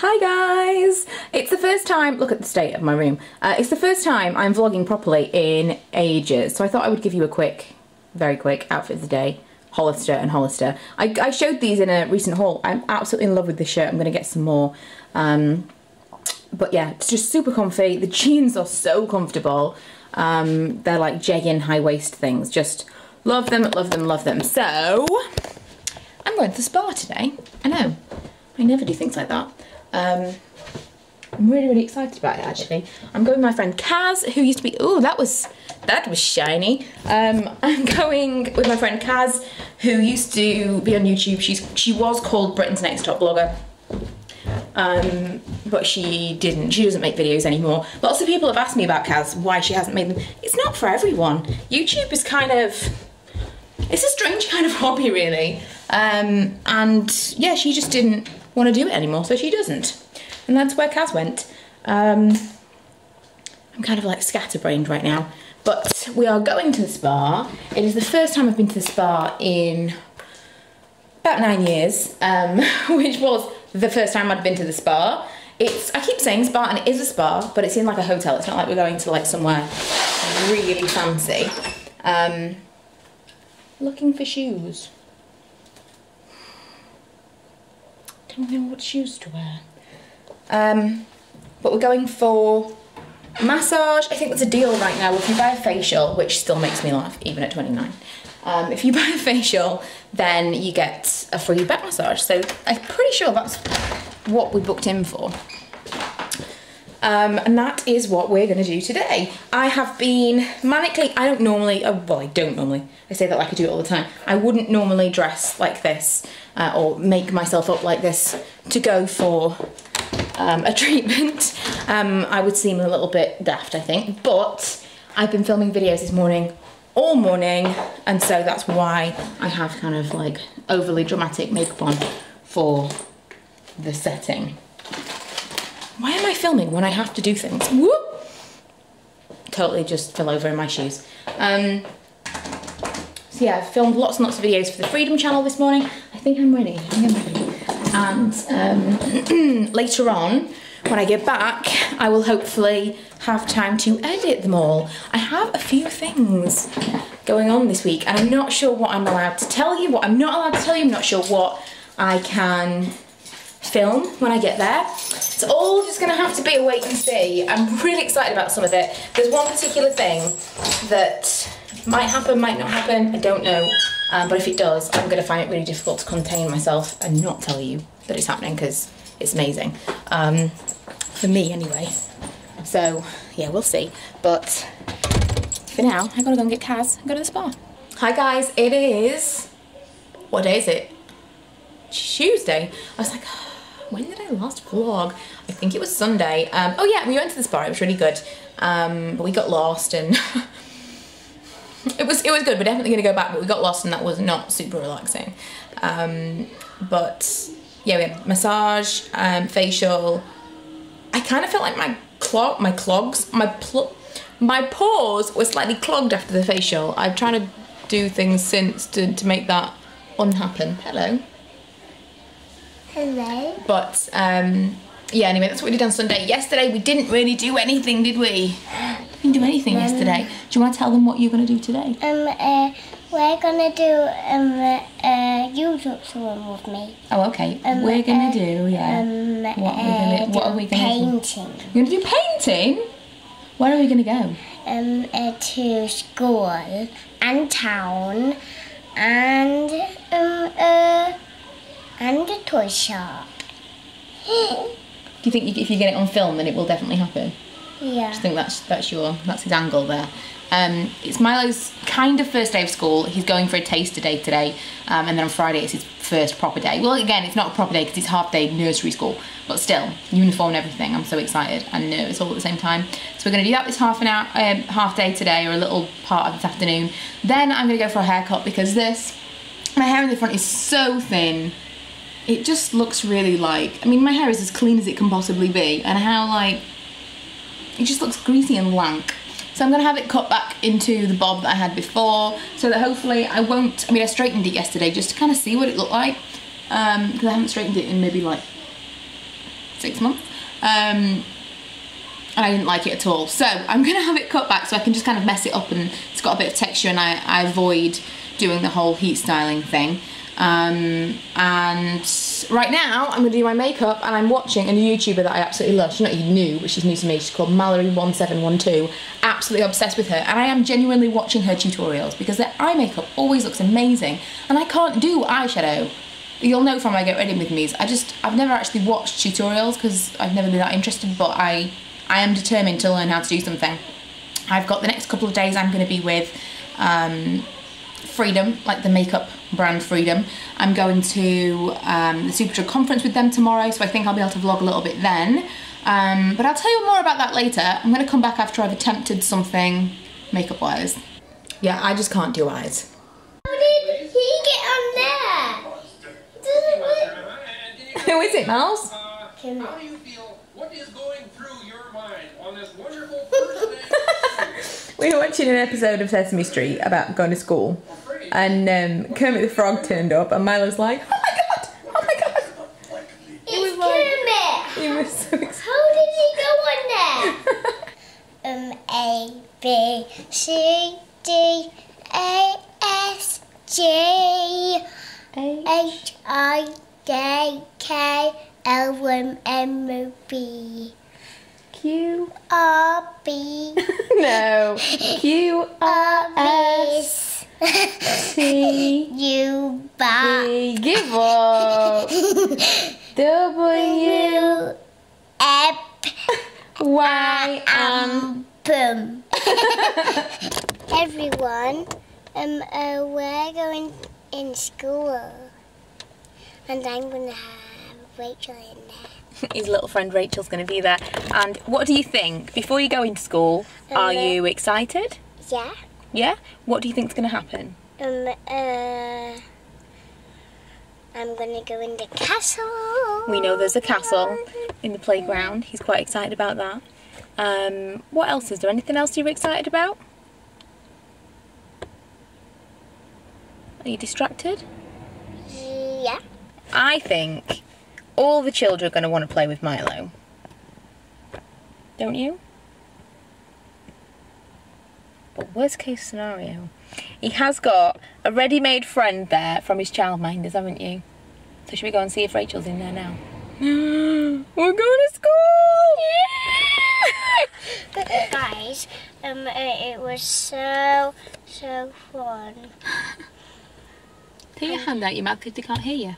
Hi guys! It's the first time, look at the state of my room. It's the first time I'm vlogging properly in ages, so I thought I would give you a quick, very quick outfit of the day. Hollister and Hollister. I showed these in a recent haul. I'm absolutely in love with this shirt. I'm going to get some more. But yeah, it's just super comfy. The jeans are so comfortable. They're like jegging high waist things. Just love them, love them, love them. So, I'm going to the spa today. I know, I never do things like that. I'm really, really excited about it actually. I'm going with my friend Kaz, who used to be, oh, that was shiny. I'm going with my friend Kaz, who used to be on YouTube. She was called Britain's Next Top Blogger. But she doesn't make videos anymore. Lots of people have asked me about Kaz, why she hasn't made them. It's not for everyone. YouTube is kind of, it's a strange kind of hobby really. And yeah, she just didn't want to do it anymore, so she doesn't. And that's where Kaz went. I'm kind of like scatterbrained right now. But we are going to the spa. It is the first time I've been to the spa in about 9 years, which was the first time I'd been to the spa. I keep saying spa, and it is a spa, but it's in like a hotel. It's not like we're going to like somewhere really fancy. Looking for shoes. Don't know what shoes to wear. But we're going for massage. I think that's a deal right now. If you buy a facial, which still makes me laugh even at 29, if you buy a facial, then you get a free back massage. So I'm pretty sure that's what we booked in for. And that is what we're going to do today. I have been manically, I don't normally, I say that like I do it all the time. I wouldn't normally dress like this or make myself up like this to go for a treatment. I would seem a little bit daft, I think, but I've been filming videos this morning, all morning, and so that's why I have kind of like overly dramatic makeup on for the setting. Why am I filming when I have to do things? Whoop! Totally just fell over in my shoes. So yeah, I've filmed lots and lots of videos for the Freedom channel this morning. I think I'm ready. And later on, when I get back, I will hopefully have time to edit them all. I have a few things going on this week, and I'm not sure what I'm allowed to tell you, what I'm not allowed to tell you. I'm not sure what I can film when I get there. It's all just gonna have to be a wait and see. I'm really excited about some of it. There's one particular thing that might happen, might not happen, I don't know. But if it does, I'm gonna find it really difficult to contain myself and not tell you that it's happening, because it's amazing. For me anyway. So yeah, we'll see. But for now, I gotta go and get Kaz and go to the spa. Hi guys, it is, what day is it? Tuesday. I was like, when did I last vlog? I think it was Sunday. Oh yeah, we went to the spa, it was really good. But we got lost and it was good. We're definitely gonna go back, but we got lost and that was not super relaxing. But yeah, we had massage, facial. I kind of felt like my pores were slightly clogged after the facial. I've tried to do things since to make that unhappen. Hello. Hello. But yeah, anyway, that's what we did on Sunday. Yesterday we didn't really do anything, did we? We didn't do anything yesterday. Do you want to tell them what you're going to do today? We're gonna do you talk to one with me. Oh, okay. We're gonna do, yeah. What are we gonna do? Painting. You're gonna do painting? Where are we gonna go? To school and town and the toy shop. Do you think if you get it on film, then it will definitely happen? Yeah. I just think that's his angle there. It's Milo's kind of first day of school. He's going for a taster day today, and then on Friday it's his first proper day. Well, again, it's not a proper day because it's half day nursery school, but still, uniform and everything. I'm so excited and nervous all at the same time. So we're going to do that this half day today, or a little part of this afternoon. Then I'm going to go for a haircut because my hair in the front is so thin. It just looks really like, I mean, my hair is as clean as it can possibly be, and how like, it just looks greasy and lank. So I'm going to have it cut back into the bob that I had before, so that hopefully I won't, I mean I straightened it yesterday just to kind of see what it looked like, because I haven't straightened it in maybe like 6 months. And I didn't like it at all. So I'm gonna have it cut back so I can just kind of mess it up and it's got a bit of texture, and I avoid doing the whole heat styling thing. And right now I'm gonna do my makeup, and I'm watching a YouTuber that I absolutely love. She's not even new, but she's new to me. She's called Mallory1712. Absolutely obsessed with her, and I am genuinely watching her tutorials because their eye makeup always looks amazing, and I can't do eyeshadow. You'll know from my Get Ready With Me's. I've never actually watched tutorials because I've never been that interested, but I am determined to learn how to do something. I've got the next couple of days I'm going to be with Freedom, like the makeup brand Freedom. I'm going to the Superdrug conference with them tomorrow, so I think I'll be able to vlog a little bit then. But I'll tell you more about that later. I'm going to come back after I've attempted something makeup wise. Yeah, I just can't do eyes. How did he get on there? Doesn't work. Who is it, Miles? How do you feel? What is going through your mind on this wonderful first day? We were watching an episode of Sesame Street about going to school, and Kermit the Frog turned up, and Milo's like, "Oh my god! Oh my god!" It's Kermit. He was so excited. How did he go on there? A B C D A S G H I J K L M N O P Q R B no Q R S T U B give up W F Y and boom. Everyone, we're going in school, and I'm gonna have Rachel in there. his little friend Rachel's going to be there. And what do you think? Before you go into school, are you excited? Yeah. Yeah? What do you think's going to happen? I'm gonna go in the castle. We know there's a castle in the playground. He's quite excited about that. What else is there? Anything else you're excited about? Are you distracted? Yeah. I think all the children are going to want to play with Milo. Don't you? But worst case scenario, he has got a ready-made friend there from his childminders, haven't you? So should we go and see if Rachel's in there now? We're going to school! Yeah! Guys, it was so fun. Take your hand out your mouth because they can't hear you.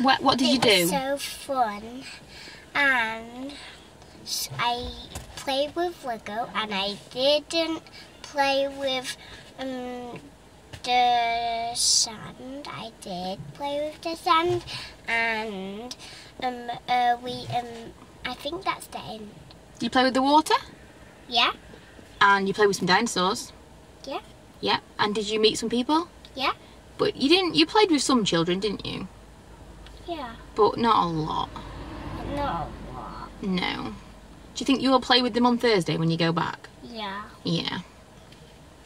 What did you do? It was so fun, and I played with Lego, and I didn't play with the sand. I did play with the sand, and I think that's the end. You play with the water? Yeah. And you play with some dinosaurs? Yeah. Yeah. And did you meet some people? Yeah. But you didn't. You played with some children, didn't you? Yeah. But not a lot. Not a lot. No. Do you think you will play with them on Thursday when you go back? Yeah. Yeah.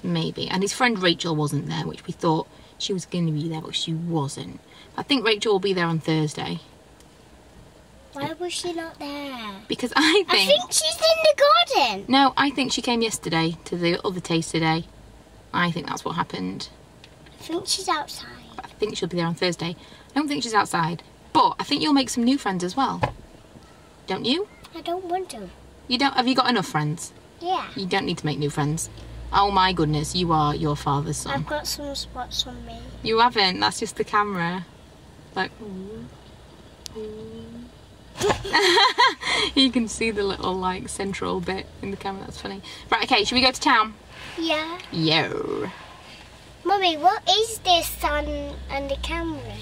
Maybe. And his friend Rachel wasn't there, which we thought she was going to be there, but she wasn't. I think Rachel will be there on Thursday. Why was she not there? Because I think she's in the garden. No, I think she came yesterday to the other taster day. I think that's what happened. I think she's outside. But I think she'll be there on Thursday. I don't think she's outside. But I think you'll make some new friends as well. Don't you? I don't want to. You don't? Have you got enough friends? Yeah. You don't need to make new friends. Oh my goodness, you are your father's son. I've got some spots on me. You haven't, that's just the camera. Like, ooh. You can see the little like central bit in the camera, that's funny. Right, okay, should we go to town? Yeah. Yo. Mummy, what is this on the camera?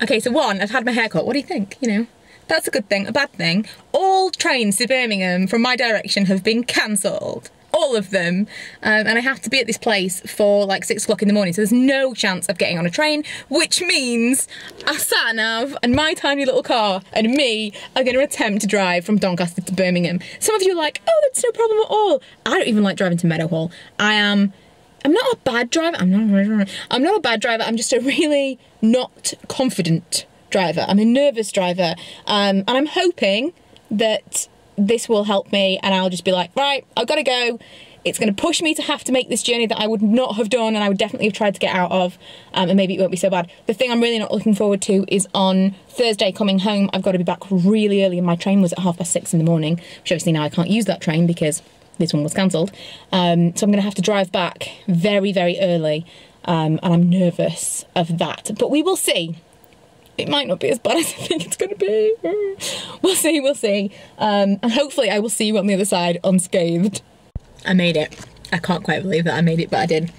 Okay, so one, I've had my hair cut. What do you think? You know, that's a good thing. A bad thing, all trains to Birmingham from my direction have been cancelled. All of them. And I have to be at this place for like 6 o'clock in the morning, so there's no chance of getting on a train, which means a sat-nav and my tiny little car and me are going to attempt to drive from Doncaster to Birmingham. Some of you are like, oh, that's no problem at all. I don't even like driving to Meadowhall. I'm not a bad driver. I'm not a bad driver. I'm just a really not confident driver. I'm a nervous driver. And I'm hoping that this will help me, and I'll just be like, right, I've got to go. It's going to push me to have to make this journey that I would not have done and I would definitely have tried to get out of, and maybe it won't be so bad. The thing I'm really not looking forward to is on Thursday coming home, I've got to be back really early, and my train was at 6:30 in the morning, which obviously now I can't use that train because this one was cancelled. So I'm going to have to drive back very, very early, and I'm nervous of that. But we will see. It might not be as bad as I think it's going to be. We'll see, we'll see. And hopefully I will see you on the other side unscathed. I made it. I can't quite believe that I made it, but I did.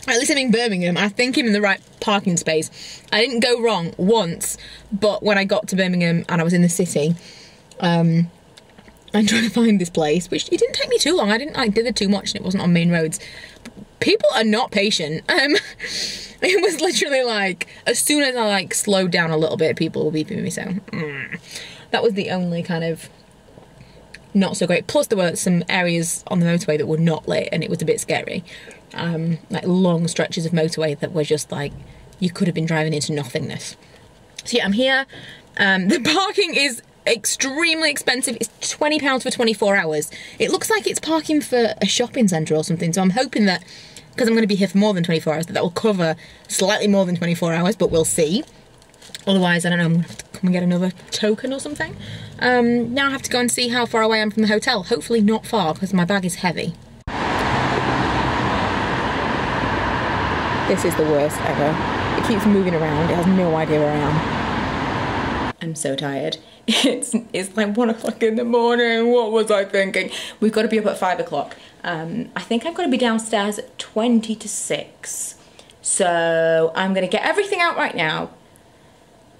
At least I'm in Birmingham. I think I'm in the right parking space. I didn't go wrong once, but when I got to Birmingham and I was in the city, I'm trying to find this place, which it didn't take me too long. I didn't like dither too much, and it wasn't on main roads. People are not patient. It was literally like, as soon as I like slowed down a little bit, people were beeping me, so that was the only kind of not so great. Plus there were some areas on the motorway that were not lit, and it was a bit scary. Like long stretches of motorway that were just like, you could have been driving into nothingness. So yeah, I'm here. The parking is extremely expensive. It's £20 for 24 hours. It looks like it's parking for a shopping centre or something, so I'm hoping that, because I'm going to be here for more than 24 hours, that will cover slightly more than 24 hours, but we'll see. Otherwise, I don't know, I'm going to have to come and get another token or something. Now I have to go and see how far away I am from the hotel. Hopefully not far, because my bag is heavy. This is the worst ever. It keeps moving around. It has no idea where I am. I'm so tired. It's like 1 o'clock in the morning. What was I thinking? We've got to be up at 5 o'clock. I think I've got to be downstairs at 20 to 6. So I'm going to get everything out right now.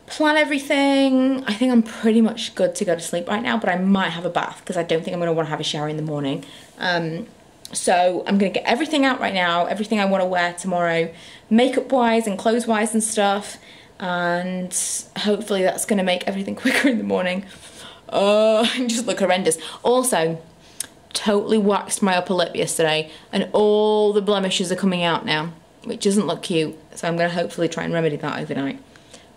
Plan everything. I think I'm pretty much good to go to sleep right now, but I might have a bath because I don't think I'm going to want to have a shower in the morning. So I'm going to get everything out right now, everything I want to wear tomorrow, makeup wise and clothes wise and stuff, and hopefully that's going to make everything quicker in the morning. I just look horrendous. Also, totally waxed my upper lip yesterday and all the blemishes are coming out now, which doesn't look cute, so I'm going to hopefully try and remedy that overnight.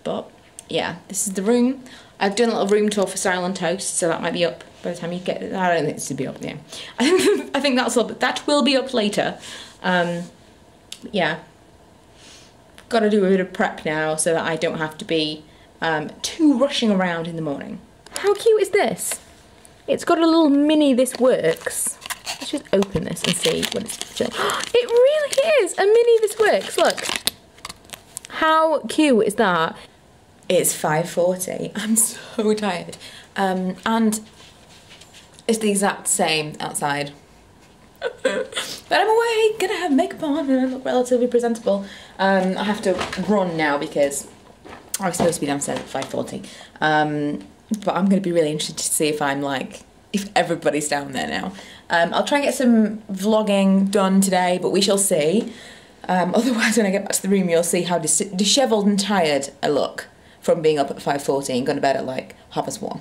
But yeah, this is the room. I've done a little room tour for Silent Toast, so that might be up by the time you get it. I don't think this will be up, yeah. I think that will be up later. Yeah. Got to do a bit of prep now so that I don't have to be too rushing around in the morning. How cute is this? It's got a little mini This Works. Let's just open this and see what it's showing. It really is a mini This Works, look. How cute is that? It's 5:40. I'm so tired. And it's the exact same outside. But I'm awake, gonna have makeup on and I look relatively presentable. I have to run now because I was supposed to be downstairs at 5:40. But I'm gonna be really interested to see if everybody's down there now. I'll try and get some vlogging done today, but we shall see. Otherwise, when I get back to the room, you'll see how dishevelled and tired I look from being up at 5:40 and going to bed at like 1:30.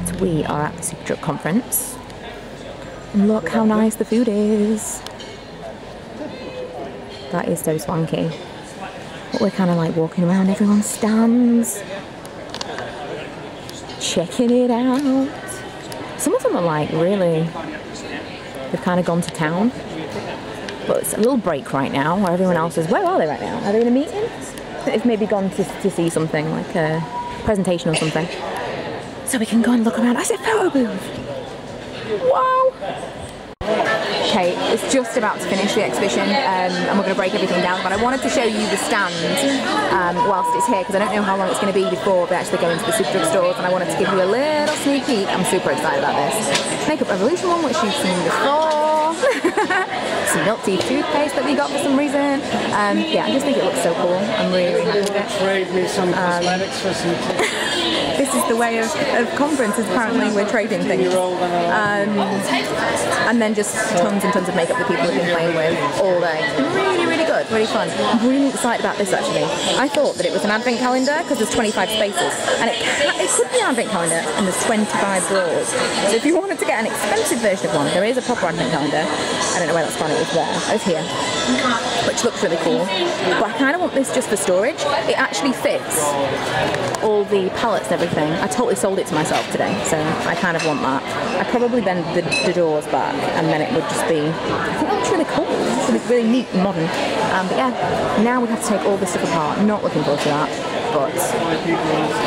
So we are at the Super Truck Conference. And look how nice the food is. That is so swanky. But we're kind of like walking around everyone's stands, checking it out. Some of them are like really, they've kind of gone to town. But it's a little break right now where everyone else is, where are they right now? Are they in a meeting? They've maybe gone to see something, like a presentation or something. So we can go and look around. I said photo booth! Wow! Okay, it's just about to finish the exhibition and we're going to break everything down, but I wanted to show you the stand whilst it's here because I don't know how long it's going to be before they actually go into the Super Drug stores, and I wanted to give you a little sneak peek. I'm super excited about this. Makeup Revolution one, which you've seen before. Some some milk tea toothpaste that we got for some reason. Yeah, I just think it looks so cool. I'm really happy with it. Trade me some cosmetics for some This is the way of conferences, apparently we're trading things. And then just tons and tons of makeup that people have been playing with all day. Really, really good, really fun. I'm really excited about this actually. I thought that it was an advent calendar because there's 25 spaces. And it could be an advent calendar and there's 25 drawers. So if you wanted to get an expensive version of one, there is a proper advent calendar. I don't know where that's gone, it was there. It was here. Which looks really cool. But I kind of want this just for storage. It actually fits all the palettes and everything. I totally sold it to myself today, so I kind of want that. I probably bend the doors back and then it would just be, I think that looks really cool. It's really neat and modern. But yeah, now we have to take all this stuff apart. Not looking forward to that. But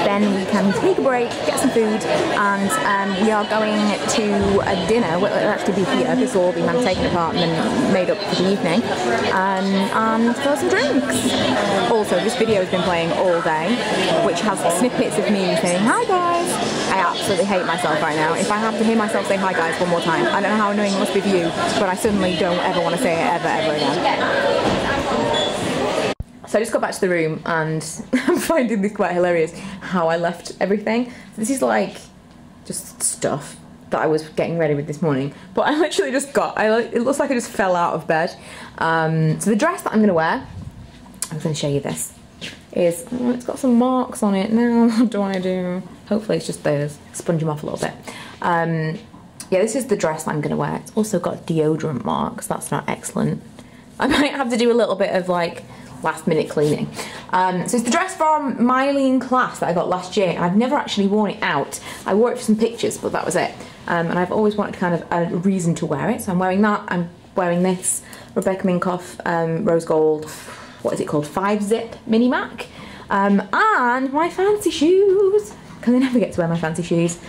then we can take a break, get some food, and we are going to a dinner. Well, it'll actually be here. This will all be taken apart and then made up for the evening, and for some drinks. Also, this video has been playing all day, which has snippets of me saying hi guys. I absolutely hate myself right now. If I have to hear myself say hi guys one more time, I don't know how annoying it must be for you, but I suddenly don't ever want to say it ever again. So I just got back to the room and I'm finding this quite hilarious how I left everything. This is like just stuff that I was getting ready with this morning, but I literally just it looks like I just fell out of bed. So the dress that I'm gonna wear, I'm gonna show you this, is, it's got some marks on it now. What do I do? Hopefully it's just those, sponge them off a little bit. Yeah, this is the dress that I'm gonna wear. It's also got deodorant marks, that's not excellent. I might have to do a little bit of like last minute cleaning. So it's the dress from Milo class that I got last year, and I've never actually worn it out. I wore it for some pictures, but that was it. And I've always wanted kind of a reason to wear it, so I'm wearing that. I'm wearing this Rebecca Minkoff rose gold, what is it called, 5-zip mini Mac, and my fancy shoes, because I never get to wear my fancy shoes.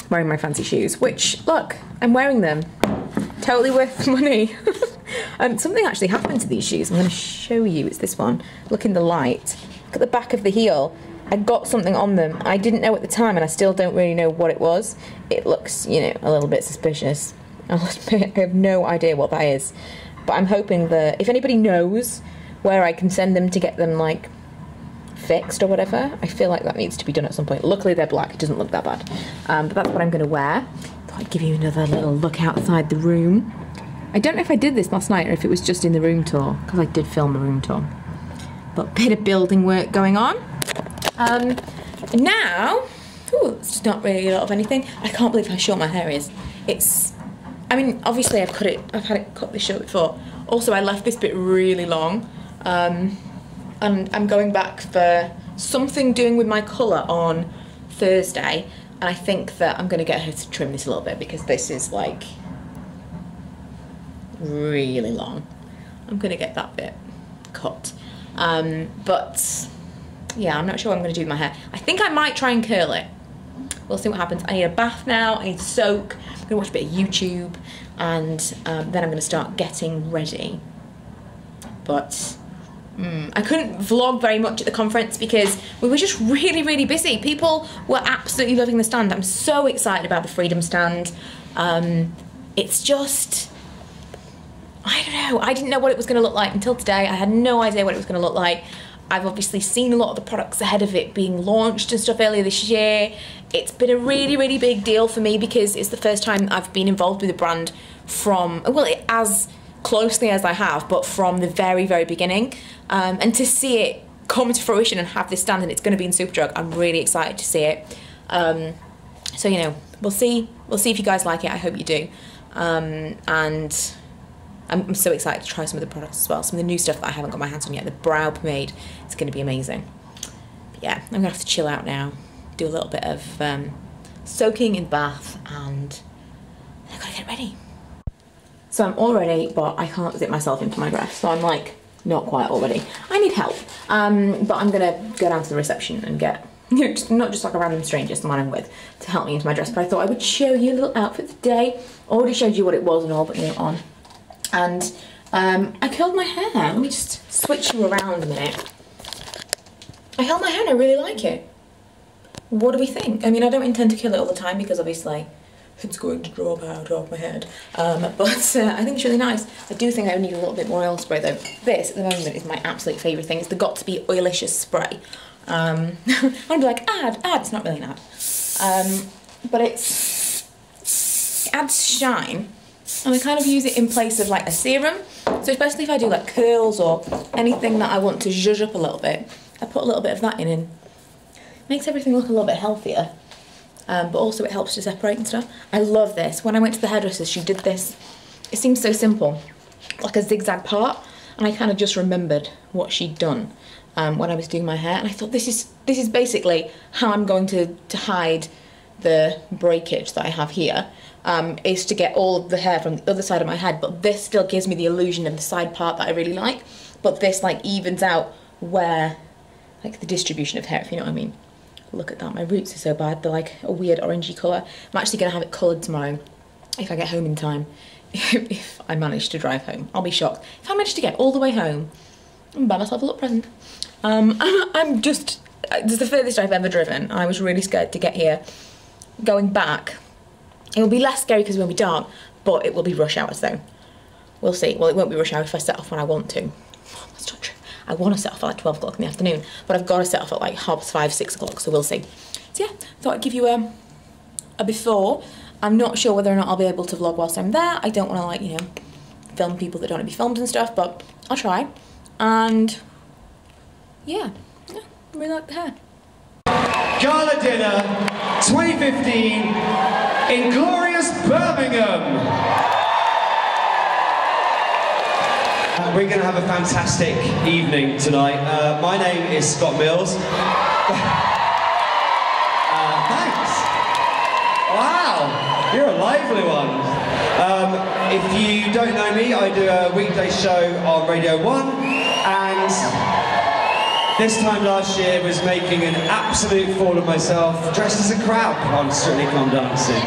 Wearing my fancy shoes, which, look, I'm wearing them. Totally worth money. Something actually happened to these shoes. I'm going to show you. It's this one. Look in the light. Look at the back of the heel. I got something on them. I didn't know at the time, and I still don't really know what it was. It looks, you know, a little bit suspicious. I have no idea what that is. But I'm hoping that if anybody knows where I can send them to get them, like, fixed or whatever, I feel like that needs to be done at some point. Luckily they're black. It doesn't look that bad. But that's what I'm going to wear. Thought I'd give you another little look outside the room. I don't know if I did this last night or if it was just in the room tour, because I did film a room tour. But a bit of building work going on. Now, ooh, it's not really a lot of anything. I can't believe how short my hair is. It's, I mean, obviously I've had it cut this short before. Also, I left this bit really long. And I'm going back for something doing with my colour on Thursday. And I think that I'm going to get her to trim this a little bit, because this is like really long. I'm gonna get that bit cut, but yeah, I'm not sure what I'm gonna do with my hair. I think I might try and curl it. We'll see what happens. I need a bath now. I need to soak. I'm gonna watch a bit of YouTube, and then I'm gonna start getting ready. But I couldn't vlog very much at the conference because we were just really, really busy. People were absolutely loving the stand. I'm so excited about the Freedom stand. It's just, I don't know, I didn't know what it was going to look like until today. I had no idea what it was going to look like. I've obviously seen a lot of the products ahead of it being launched and stuff earlier this year. It's been a really, really big deal for me because it's the first time I've been involved with a brand from, well, as closely as I have, but from the very, very beginning. And to see it come to fruition and have this stand, and it's going to be in Superdrug, I'm really excited to see it. So, you know, we'll see if you guys like it. I hope you do. And I'm so excited to try some of the products as well. Some of the new stuff that I haven't got my hands on yet. The brow pomade, it's going to be amazing. But yeah, I'm going to have to chill out now. Do a little bit of soaking in bath, and I've got to get ready. So I'm all ready, but I can't zip myself into my dress. So I'm like, not quite all ready. I need help. But I'm going to go down to the reception and get, you know, not just like a random stranger, someone I'm with, to help me into my dress. But I thought I would show you a little outfit today. Already showed you what it was and all, but you know, on. And I curled my hair. Let me just switch you around a minute. I held my hair and I really like it. What do we think? I mean, I don't intend to curl it all the time because obviously it's going to drop out of my head. But I think it's really nice. I do think I need a little bit more oil spray though. This at the moment is my absolute favourite thing. It's the Got To Be Oilicious spray. I'd be like, ad, it's not really an ad. But it adds shine, and I kind of use it in place of like a serum. So especially if I do like curls or anything that I want to zhuzh up a little bit, I put a little bit of that in and makes everything look a little bit healthier. But also it helps to separate and stuff. I love this. When I went to the hairdresser, she did this. It seems so simple, like a zigzag part, and I kind of just remembered what she'd done when I was doing my hair, and I thought this is basically how I'm going to hide the breakage that I have here. Is to get all of the hair from the other side of my head, but this still gives me the illusion of the side part that I really like, but this like evens out where, like the distribution of hair, if you know what I mean. Look at that, my roots are so bad, they're like a weird orangey colour. I'm actually going to have it coloured tomorrow, if I get home in time. If I manage to drive home, I'll be shocked. If I manage to get all the way home, I'm buy myself a little present. This is the furthest I've ever driven. I was really scared to get here. Going back, it will be less scary because it won't be dark, but it will be rush hours though. We'll see. Well, it won't be rush hour if I set off when I want to. That's not true. I want to set off at like 12 o'clock in the afternoon, but I've got to set off at like 5:30, 6 o'clock, so we'll see. So yeah, thought I'd give you a before. I'm not sure whether or not I'll be able to vlog whilst I'm there. I don't want to, like, you know, film people that don't want to be filmed and stuff, but I'll try. And yeah, I really like the hair. Gala Dinner 2015 in glorious Birmingham. We're going to have a fantastic evening tonight. My name is Scott Mills. Thanks. Wow, you're a lively one. If you don't know me, I do a weekday show on Radio 1, and this time last year was making an absolute fool of myself, dressed as a crab on Strictly Come Dancing.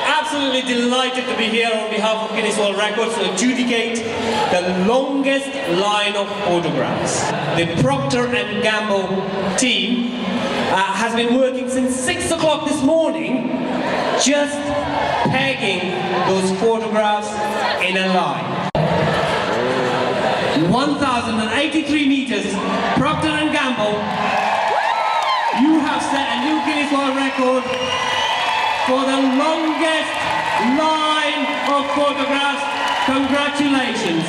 Absolutely delighted to be here on behalf of Guinness World Records to adjudicate the longest line of photographs. The Procter & Gamble team has been working since 6 o'clock this morning, just pegging those photographs in a line. 1,083 meters, Procter & Gamble, you have set a new Guinness World Record for the longest line of photographs. Congratulations.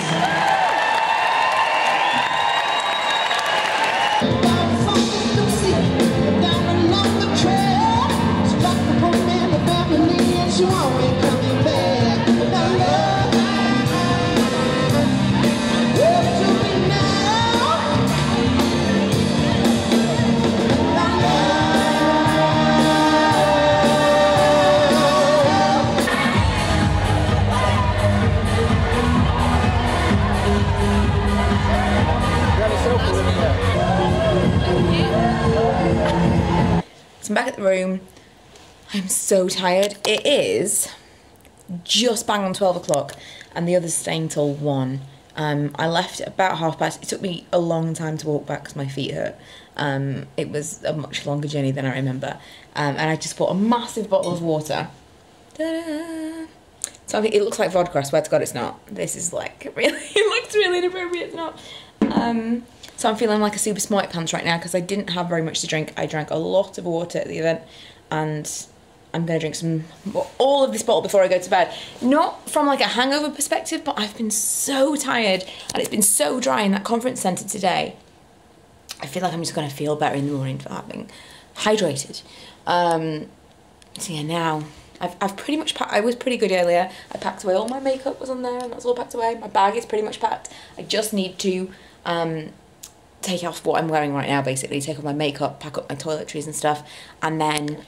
So I'm back at the room. I'm so tired. It is just bang on 12 o'clock and the others staying till 1. I left at about 5:30. It took me a long time to walk back because my feet hurt. It was a much longer journey than I remember. And I just bought a massive bottle of water. Ta-da! So it looks like vodka, I swear to God it's not. This is like really, it looks really inappropriate, it's not. So I'm feeling like a super smarty pants right now because I didn't have very much to drink. I drank a lot of water at the event, and I'm going to drink all of this bottle before I go to bed. Not from like a hangover perspective, but I've been so tired and it's been so dry in that conference centre today. I feel like I'm just going to feel better in the morning for having hydrated. So yeah, now I've pretty much packed. I was pretty good earlier. I packed away all my makeup was on there and that's all packed away. My bag is pretty much packed. I just need to take off what I'm wearing right now, basically. Take off my makeup, pack up my toiletries and stuff, and then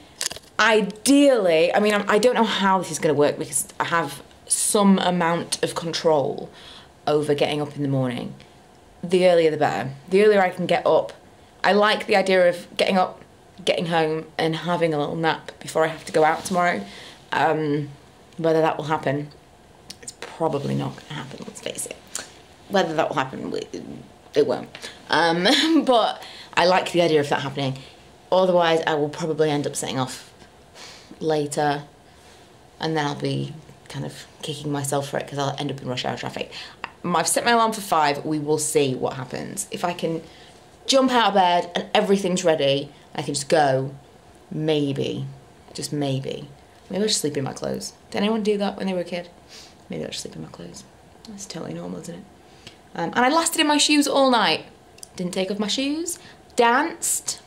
ideally, I mean, I don't know how this is going to work because I have some amount of control over getting up in the morning. The earlier the better. The earlier I can get up. I like the idea of getting up, getting home and having a little nap before I have to go out tomorrow. Whether that will happen, it's probably not going to happen, let's face it. Whether that will happen, it won't. But I like the idea of that happening. Otherwise, I will probably end up setting off later, and then I'll be kind of kicking myself for it because I'll end up in rush hour traffic. I've set my alarm for 5. We will see what happens. If I can jump out of bed and everything's ready, I can just go. Maybe, just maybe. Maybe I'll just sleep in my clothes. Did anyone do that when they were a kid? Maybe I'll just sleep in my clothes. That's totally normal, isn't it? And I lasted in my shoes all night. Didn't take off my shoes. Danced.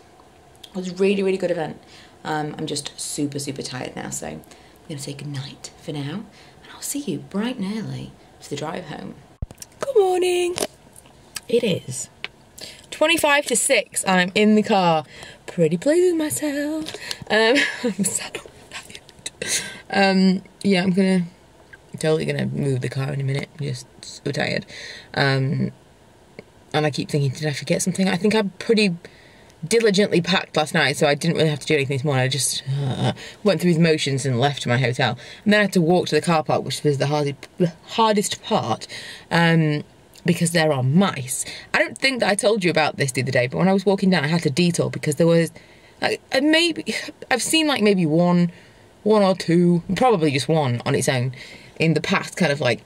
It was a really, really good event. I'm just super, super tired now, so I'm going to say goodnight for now. And I'll see you bright and early for the drive home. Good morning. It is 25 to 6 and I'm in the car. Pretty pleased with myself. I'm so tired. Yeah, I'm totally gonna move the car in a minute. I'm just so tired. And I keep thinking, did I forget something? I think I'm pretty diligently packed last night, so I didn't really have to do anything this morning. I just went through the motions and left my hotel. And then I had to walk to the car park, which was the hardest part, because there are mice. I don't think that I told you about this the other day, but when I was walking down, I had to detour because there was, like, maybe, I've seen like maybe one or two, probably just one on its own, in the past, kind of like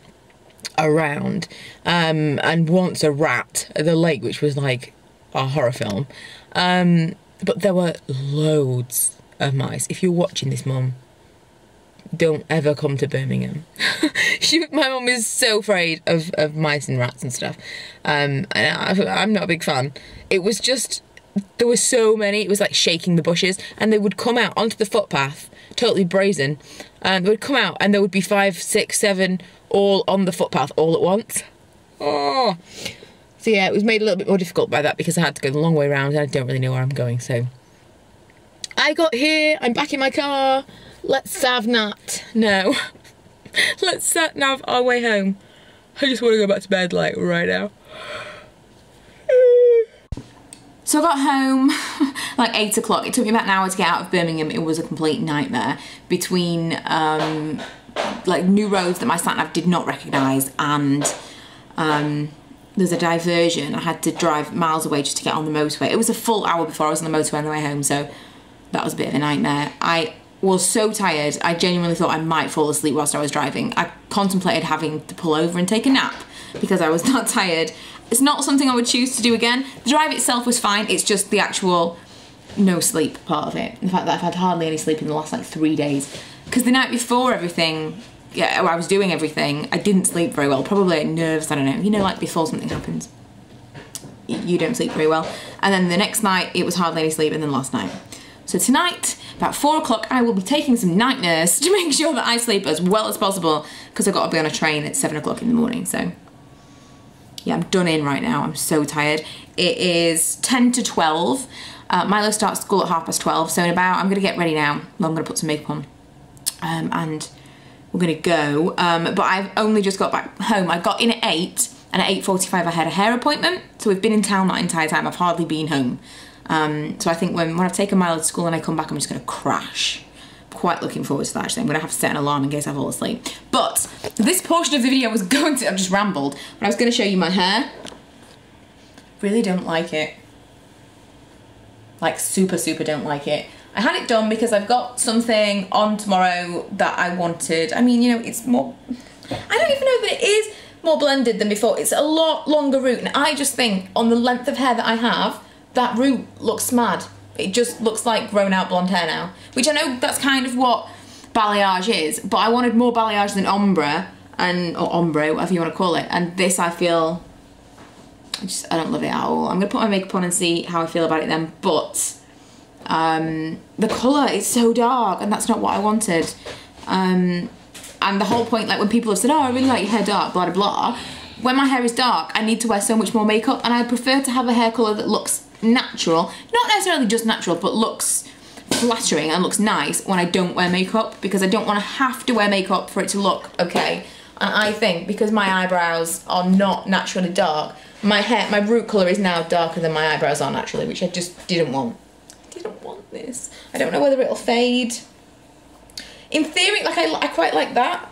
around, and once a rat at the lake, which was like a horror film. But there were loads of mice. If you're watching this, Mum, don't ever come to Birmingham. My mum is so afraid of mice and rats and stuff. And I'm not a big fan. It was just, there were so many, it was like shaking the bushes, and they would come out onto the footpath, totally brazen, and they would come out and there would be 5, 6, 7 all on the footpath all at once. Oh. So yeah, it was made a little bit more difficult by that because I had to go the long way around and I don't really know where I'm going, so. I got here, I'm back in my car. Let's sat-nav. No. Let's sat-nav our way home. I just want to go back to bed, like, right now. So I got home like 8 o'clock. It took me about an hour to get out of Birmingham. It was a complete nightmare between like new roads that my sat-nav did not recognise, and there's a diversion. I had to drive miles away just to get on the motorway. It was a full hour before I was on the motorway on the way home, so that was a bit of a nightmare. I was so tired, I genuinely thought I might fall asleep whilst I was driving. I contemplated having to pull over and take a nap because I was that tired. It's not something I would choose to do again. The drive itself was fine, it's just the actual no sleep part of it. The fact that I've had hardly any sleep in the last like 3 days. Because the night before everything, yeah, I was doing everything, I didn't sleep very well. Probably nerves, I don't know. You know, like before something happens, you don't sleep very well. And then the next night, it was hardly any sleep, and then last night. So tonight, about 4 o'clock, I will be taking some night nurse to make sure that I sleep as well as possible, because I've got to be on a train at 7 o'clock in the morning, so. Yeah, I'm done in right now, I'm so tired. It is 10 to 12. Milo starts school at 12:30, so in about, I'm gonna get ready now. Well, I'm gonna put some makeup on, and we're gonna go. But I've only just got back home. I got in at 8, and at 8:45 I had a hair appointment, so we've been in town that entire time. I've hardly been home. So I think when I've taken Milo to school and I come back, I'm just gonna crash. Quite looking forward to that, actually. I'm gonna have to set an alarm in case I fall asleep. But this portion of the video was going to, I've just rambled, but I was gonna show you my hair. Really don't like it. Like super, super don't like it. I had it done because I've got something on tomorrow that I wanted. I mean, you know, it's more, I don't even know that it is more blended than before. It's a lot longer root, and I just think on the length of hair that I have, that root looks mad. It just looks like grown out blonde hair now, which I know that's kind of what balayage is, but I wanted more balayage than ombre, or ombre, whatever you want to call it, and this I feel, I don't love it at all. I'm gonna put my makeup on and see how I feel about it then, but the colour is so dark, and that's not what I wanted. And the whole point, like when people have said, oh, I really like your hair dark, blah, blah, blah, when my hair is dark, I need to wear so much more makeup, and I prefer to have a hair colour that looks natural, not necessarily just natural, but looks flattering and looks nice when I don't wear makeup, because I don't want to have to wear makeup for it to look okay. And I think because my eyebrows are not naturally dark, my root colour is now darker than my eyebrows are naturally, which I just didn't want. I didn't want this. I don't know whether it'll fade. In theory, like I quite like that.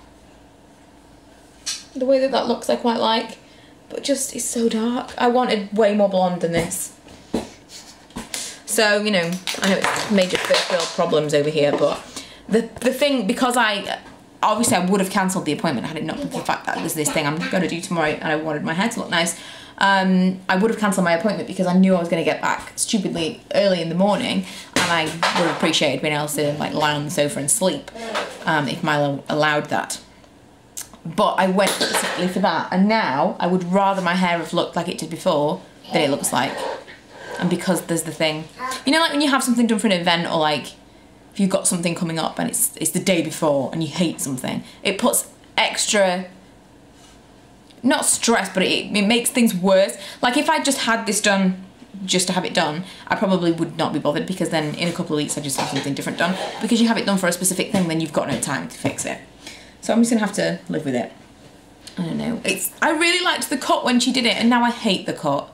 The way that that looks I quite like, but just it's so dark. I wanted way more blonde than this. So, you know, I know it's major first world problems over here, but the thing, because obviously I would have cancelled the appointment had it not been for the fact that there's this thing I'm going to do tomorrow and I wanted my hair to look nice. I would have cancelled my appointment because I knew I was going to get back stupidly early in the morning, and I would have appreciated being able to like lie on the sofa and sleep if Milo allowed that. But I went specifically for that, and now I would rather my hair have looked like it did before than it looks like. And because there's the thing, you know, like when you have something done for an event, or like if you've got something coming up and it's the day before and you hate something, it puts extra, not stress, but it makes things worse. Like if I just had this done just to have it done, I probably would not be bothered, because then in a couple of weeks I just have something different done. Because you have it done for a specific thing, then you've got no time to fix it. So I'm just gonna have to live with it. I don't know. I really liked the cut when she did it, and now I hate the cut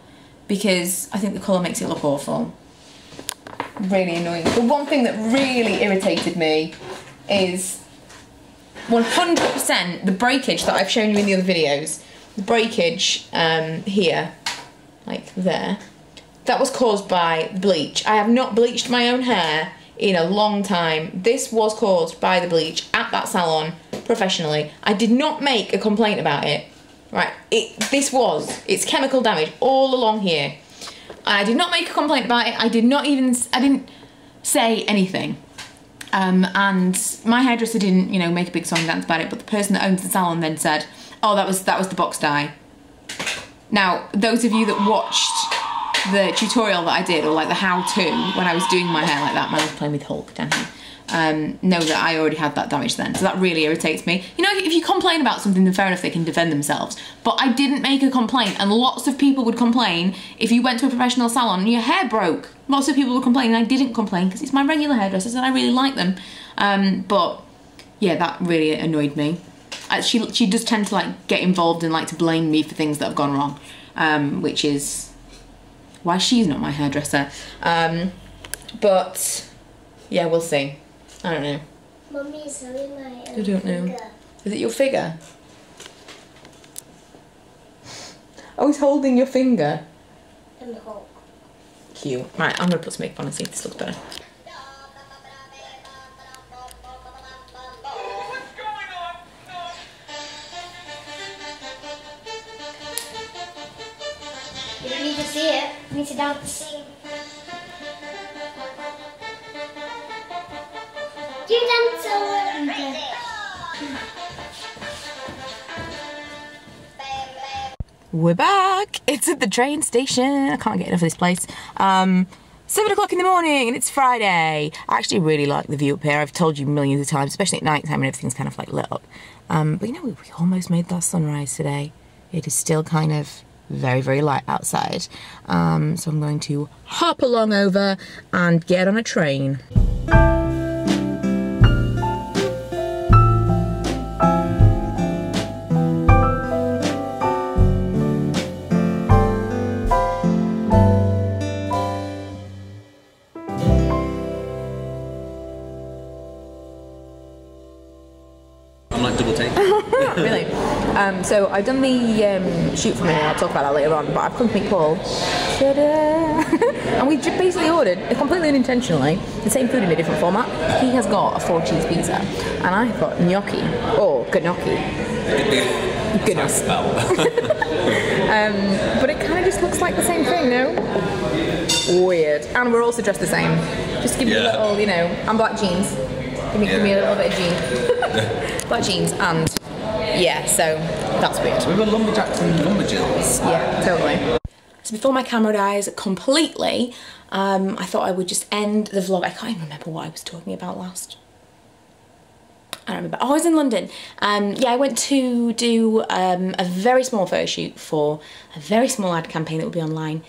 because I think the colour makes it look awful. Really annoying. The one thing that really irritated me is 100% the breakage that I've shown you in the other videos. The breakage here, like there, that was caused by bleach. I have not bleached my own hair in a long time. This was caused by the bleach at that salon professionally. I did not make a complaint about it, right? It's chemical damage all along here. I did not make a complaint about it. I didn't say anything. And my hairdresser didn't, you know, make a big song and dance about it, but the person that owns the salon then said, oh, that was the box dye. Now, those of you that watched the tutorial that I did, or like the how-to when I was doing my hair like that, I was playing with Hulk down here, know that I already had that damage then. So that really irritates me. You know, if you complain about something, then fair enough, they can defend themselves. But I didn't make a complaint, and lots of people would complain if you went to a professional salon and your hair broke. Lots of people would complain, and I didn't complain because it's my regular hairdressers and I really like them. But yeah, that really annoyed me. She does tend to like get involved and like to blame me for things that have gone wrong, which is why she's not my hairdresser. But yeah, we'll see. I don't know. Mummy is holding my I don't know. finger. Is it your figure? Oh, he's holding your finger. And Hulk. Cute. Right, I'm gonna put some makeup on and see if this looks better. You don't need to see it. You need to dance. You dance over. Okay. We're back. It's at the train station. I can't get enough of this place. 7 o'clock in the morning and it's Friday. I actually really like the view up here. I've told you millions of times, especially at night time when everything's kind of like lit up. But you know, we almost made that sunrise today. It is still kind of very, very light outside. So I'm going to hop along over and get on a train. Really. So I've done the shoot for me, I'll talk about that later on, but I've come to meet Paul. And we just basically ordered, completely unintentionally, the same food in a different format. He has got a 4-cheese pizza, and I've got gnocchi, or gnocchi. Goodness. But it kind of just looks like the same thing, no? Weird. And we're also dressed the same. Just to give you a little, you know, and black jeans. Give me a little bit of jeans. Black jeans and yeah, so that's weird. We were lumberjacks and lumberjills. Yeah, totally. So before my camera dies completely, I thought I would just end the vlog. I can't even remember what I was talking about last. I don't remember. Oh, I was in London. Yeah, I went to do a very small photo shoot for a very small ad campaign that will be online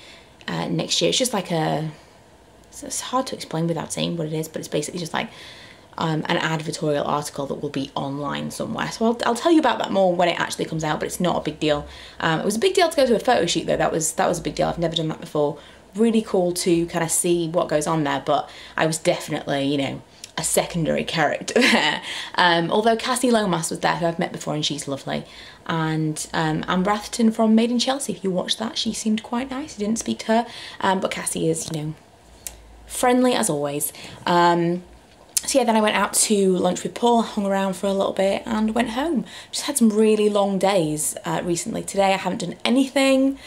next year. It's just like it's hard to explain without saying what it is, but it's basically just like an advertorial article that will be online somewhere. So I'll tell you about that more when it actually comes out, but it's not a big deal. It was a big deal to go to a photo shoot though. That was a big deal. I've never done that before. Really cool to kind of see what goes on there, but I was definitely, you know, a secondary character there. Although Cassie Lomas was there, who I've met before, and she's lovely. And Anne Bratherton from Made in Chelsea, if you watched that, she seemed quite nice. I didn't speak to her, but Cassie is, you know, friendly as always. So yeah, then I went out to lunch with Paul, hung around for a little bit and went home. Just had some really long days recently. Today I haven't done anything,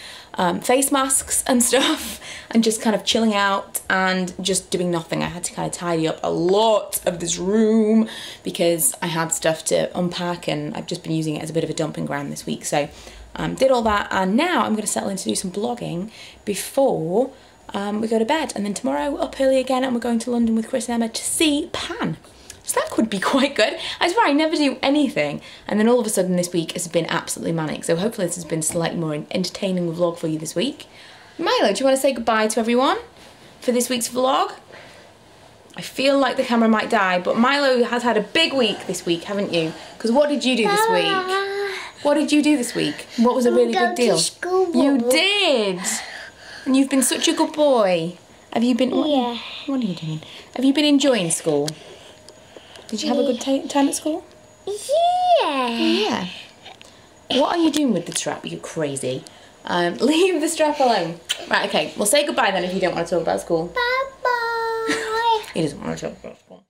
face masks and stuff, and just kind of chilling out and just doing nothing. I had to kind of tidy up a lot of this room because I had stuff to unpack and I've just been using it as a bit of a dumping ground this week. So did all that, and now I'm going to settle in to do some vlogging before we go to bed, and then tomorrow up early again, and we're going to London with Chris and Emma to see Pan. So that could be quite good. I swear I never do anything, and then all of a sudden this week has been absolutely manic. So hopefully this has been slightly more entertaining vlog for you this week. Milo, do you want to say goodbye to everyone for this week's vlog? I feel like the camera might die, but Milo has had a big week this week, haven't you? Because what did you do this week? What did you do this week? What was a really big deal? You did! And you've been such a good boy. Have you been... Yeah. What are you doing? Have you been enjoying school? Did you have a good time at school? Yeah. Yeah. What are you doing with the strap? You're crazy. Leave the strap alone. Right, okay. Well, say goodbye then if you don't want to talk about school. Bye-bye. He doesn't want to talk about school.